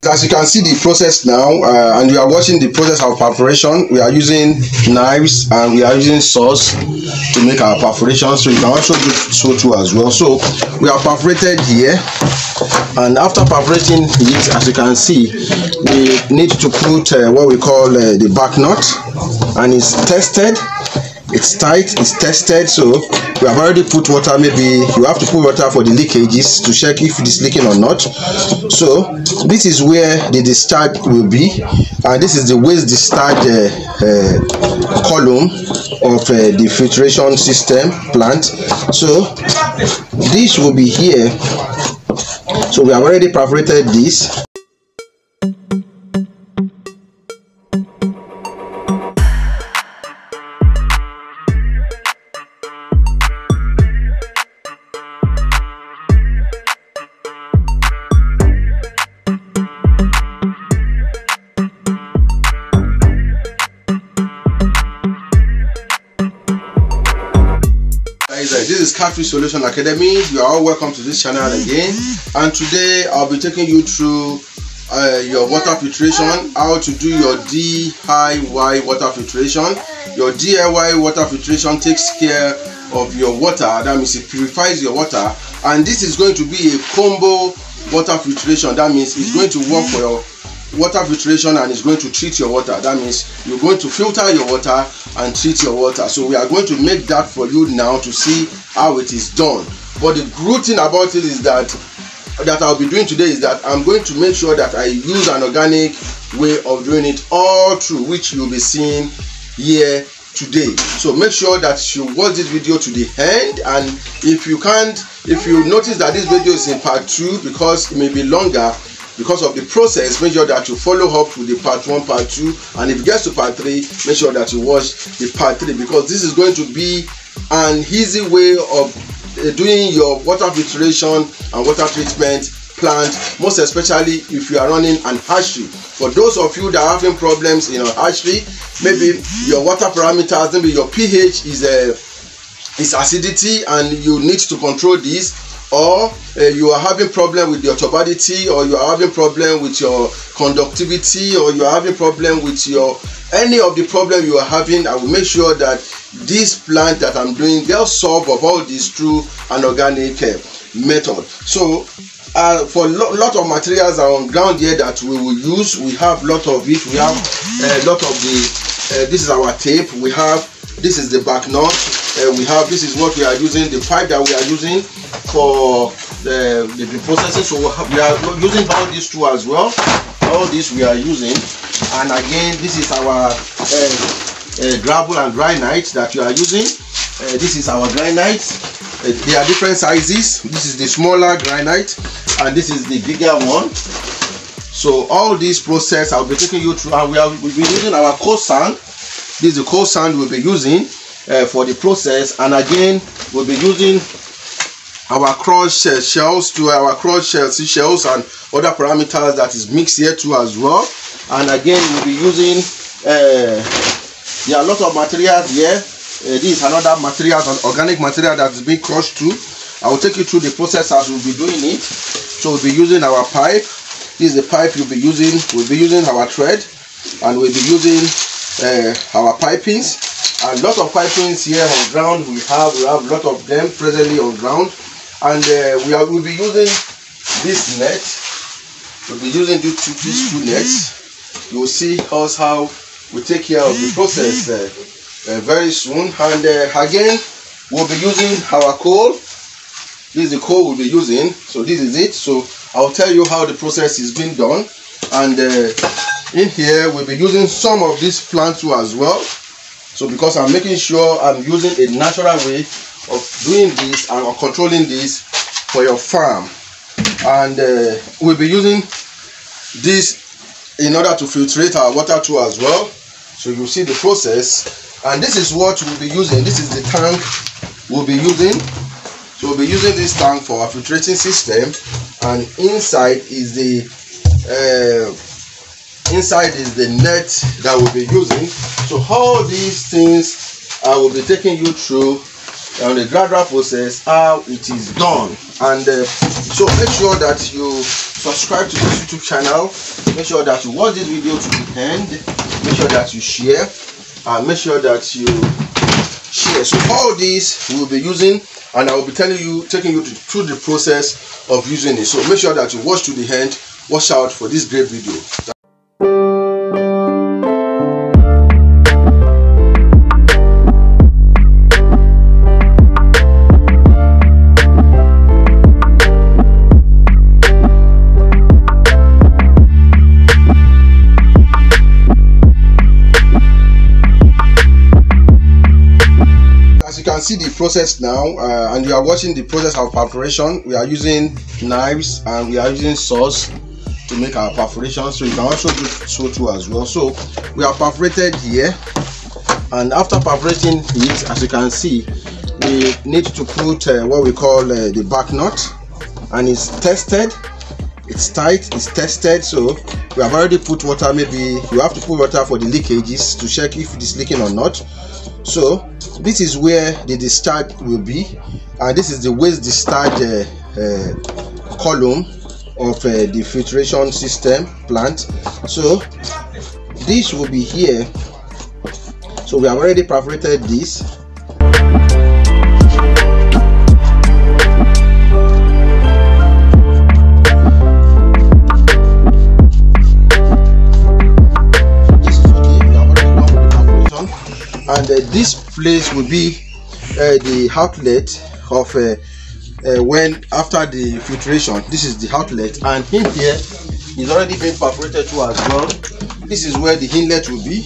As you can see the process now, and you are watching the process of perforation. We are using knives and we are using saws to make our perforation, so you can also do so too as well. So we are perforated here, and after perforating it, as you can see, we need to put what we call the back nut, and it's tested. It's tight, it's tested, so we have already put water. Maybe you have to put water for the leakages to check if it is leaking or not. So this is where the discharge will be, and this is the waste discharge column of the filtration system plant. So this will be here. So we have already perforated this. This is Catfish Solution Academy. You are all welcome to this channel again, and today I'll be taking you through your water filtration, how to do your DIY water filtration. Your DIY water filtration takes care of your water, that means it purifies your water, and this is going to be a combo water filtration. That means it's going to work for your water filtration and it's going to treat your water. That means you're going to filter your water and treat your water. So we are going to make that for you now to see how it is done. But the good thing about it is that I'll be doing today is that I'm going to make sure that I use an organic way of doing it all through, which you'll be seeing here today. So make sure that you watch this video to the end, and if you notice that this video is in part 2 because it may be longer because of the process, make sure that you follow up with the part 1, part 2, and if it gets to part 3, make sure that you watch the part 3, because this is going to be an easy way of doing your water filtration and water treatment plant, most especially if you are running an hatchery. For those of you that are having problems in your hatchery, maybe your water parameters, maybe your pH is acidity and you need to control this, or you are having problem with your turbidity, or you are having problem with your conductivity, or you are having problem with your any of the problem you are having, I will make sure that this plant that I'm doing, they'll solve of all this through an organic method. So for lot of materials are on ground here that we will use. We have lot of it. We have a lot of the this is our tape. We have, this is the back nut. We have, this is what we are using, the pipe that we are using for the processing. So we are using all these two as well. All this we are using, and again, this is our gravel and granite that we are using. This is our granite. They are different sizes. This is the smaller granite, and this is the bigger one. So all this process I'll be taking you through, and we'll be using our cold sand. This is the cold sand we'll be using for the process, and again we'll be using our crushed shells to our crushed seashells and other parameters that is mixed here too as well. And again we'll be using there are a lot of materials here. This is another material, an organic material that is being crushed too. I will take you through the process as we'll be doing it. So we'll be using our pipe. This is the pipe you'll be using. We'll be using our thread, and we'll be using our pipings. A lot of pipings here on ground. We have a lot of them presently on ground, and we'll be using this net. We'll be using these two nets. You will see us how we take care of the process very soon. And again, we'll be using our coal. This is the coal we'll be using. So this is it. So I'll tell you how the process is being done. And in here we'll be using some of this plant too as well. So because I'm making sure I'm using a natural way of doing this and controlling this for your farm. And we'll be using this in order to filtrate our water too as well. So you see the process, and this is what we'll be using. This is the tank we'll be using. So we'll be using this tank for our filtrating system, and inside is the net that we'll be using. So all these things I will be taking you through on the gradual process how it is done. And so make sure that you subscribe to this YouTube channel. Make sure that you watch this video to the end. Make sure that you share, and make sure that you share. So all these we'll be using, and I will be taking you through the process of using it. So make sure that you watch to the end. Watch out for this great video. See the process now, and you are watching the process of perforation. We are using knives and we are using saws to make our perforation, so you can also do so too as well. So we are perforated here, and after perforating it, as you can see, we need to put what we call the back nut, and it's tested, it's tight, it's tested. So we have already put water. Maybe you have to put water for the leakages to check if it is leaking or not. So this is where the discharge will be, and this is the waste discharge column of the filtration system plant. So this will be here. So we have already perforated this. And this place will be the outlet of when after the filtration. This is the outlet, and in here is already been perforated too as well. This is where the inlet will be.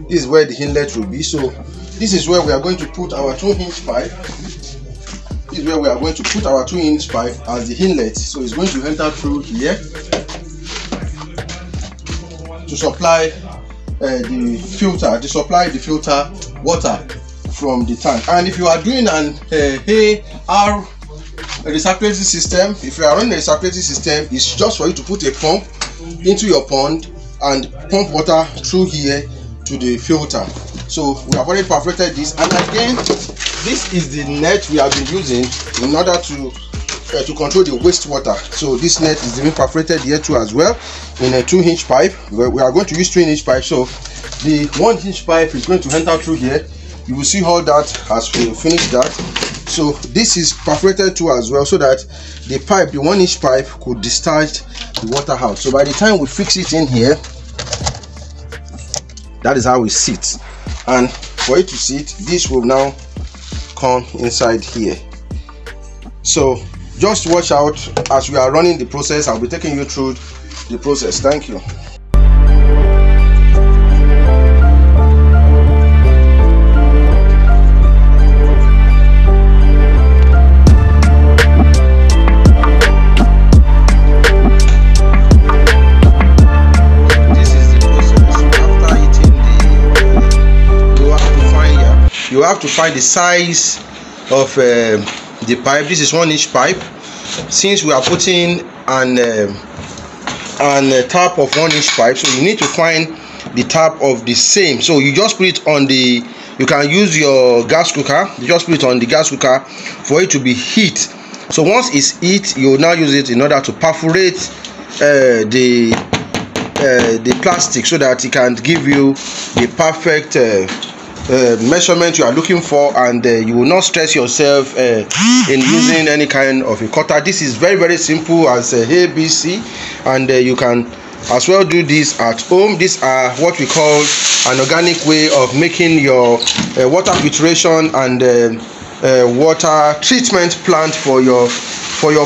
This is where the inlet will be. So this is where we are going to put our 2-inch pipe. This is where we are going to put our 2-inch pipe as the inlet. So it's going to enter through here to supply the filter, to supply the filter water from the tank. And if you are doing an recirculating system, if you are running a recirculating system, it's just for you to put a pump into your pond and pump water through here to the filter. So we have already perforated this, and again, this is the net we have been using in order to control the wastewater. So this net is being perforated here too as well in a 2-inch pipe. We are going to use 2-inch pipe. So the 1-inch pipe is going to enter through here. You will see all that as we finish that. So this is perforated too as well, so that the pipe, the 1-inch pipe, could discharge the water out. So by the time we fix it in here, that is how we sit. And for it to sit, this will now come inside here. So just watch out as we are running the process. I'll be taking you through the process. Thank you. This is the process. After heating you have to find the size of the pipe. This is 1-inch pipe. Since we are putting an tap of 1-inch pipe, so you need to find the tap of the same. So you just put it on the, you can use your gas cooker. You just put it on the gas cooker for it to be heat. So once it's heat, you will now use it in order to perforate the plastic, so that it can give you the perfect measurement you are looking for, and you will not stress yourself in using any kind of a cutter. This is very, very simple as ABC, and you can as well do this at home. These are what we call an organic way of making your water filtration and water treatment plant for your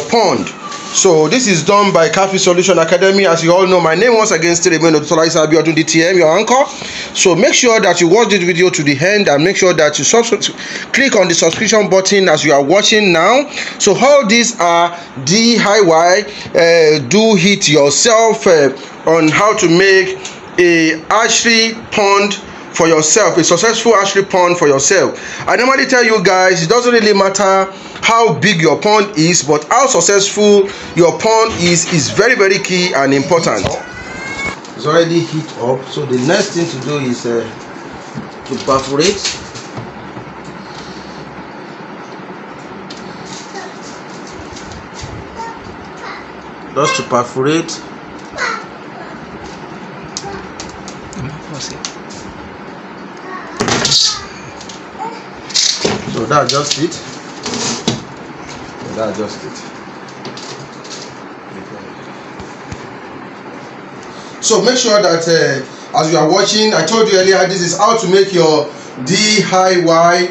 pond. So this is done by Catfish Solution Academy. As you all know, my name once again still remains DTM, your anchor. So make sure that you watch this video to the end, and make sure that you click on the subscription button as you are watching now. So all these are DIY, do it yourself on how to make a hatchery pond for yourself, a successful hatchery pond for yourself. I normally tell you guys, it doesn't really matter how big your pond is, but how successful your pond is very, very key and important. It's already heat up, so the next thing to do is to perforate. just to perforate. So that's just it. That's just it. So make sure that as you are watching, I told you earlier, this is how to make your DIY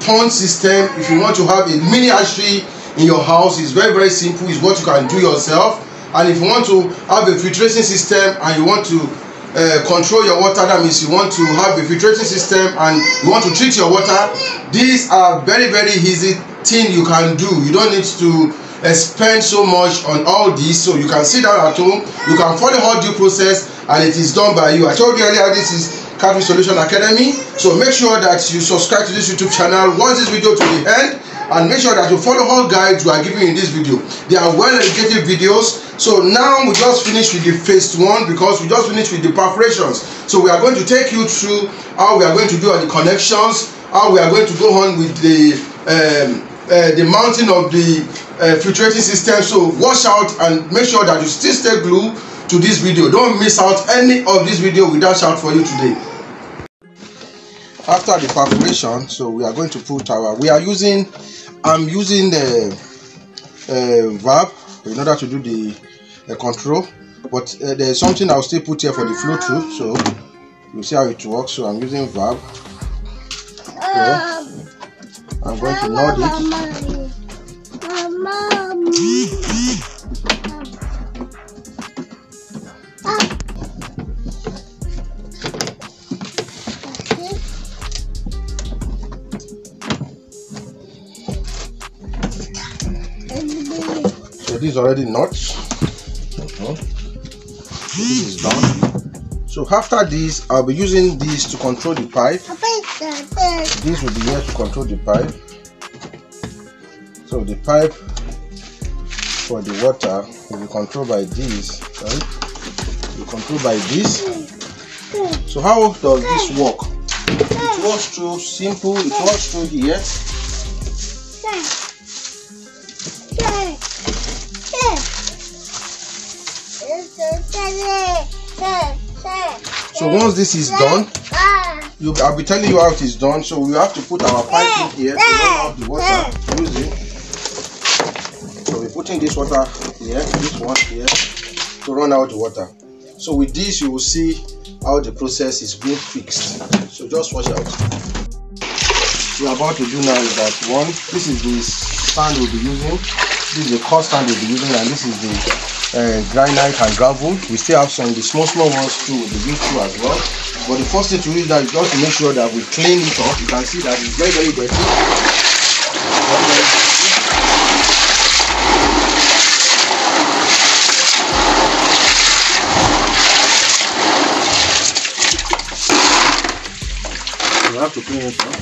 pond system. If you want to have a mini hatchery in your house, it's very, very simple. It's what you can do yourself. And if you want to have a filtration system and you want to control your water, that means you want to have a filtration system and you want to treat your water, these are very, very easy thing you can do. You don't need to spend so much on all this. So you can sit down at home, you can follow all due process, and it is done by you. I told you earlier, this is Catfish Solution Academy. So make sure that you subscribe to this YouTube channel, watch this video to the end, and make sure that you follow all guides we are giving in this video. They are well educated videos. So now we just finished with the phase 1 because we just finished with the perforations. So we are going to take you through how we are going to do all the connections, how we are going to go on with the mounting of the filtration system. So watch out and make sure that you still stay glued to this video. Don't miss out any of this video without shout for you today. After the perforation, so we are going to put our, I'm using the valve in order to do the control, but there's something I'll still put here for the flow through, so you'll see how it works. So I'm using valve. Okay. I'm going to nod it. So this is already nuts. So this is done. So after this, I'll be using this to control the pipe. This will be here to control the pipe. So the pipe for the water will be controlled by this, right? Will be controlled by this. So how does this work? It works through simple. It works through here. So once this is done, I'll be telling you how it is done. So we have to put our pipe in here to run out the water using. So we're putting this water here, this one here, to run out the water. So with this, you will see how the process is being fixed. So just watch out. What we're about to do now is that one, this is the stand we'll be using. This is the core stand we'll be using, and this is the granite and gravel. We still have some the small ones too with the big through as well. But the first thing to do is that just to make sure that we clean it up. You can see that it's very, very dirty. We have to clean it up.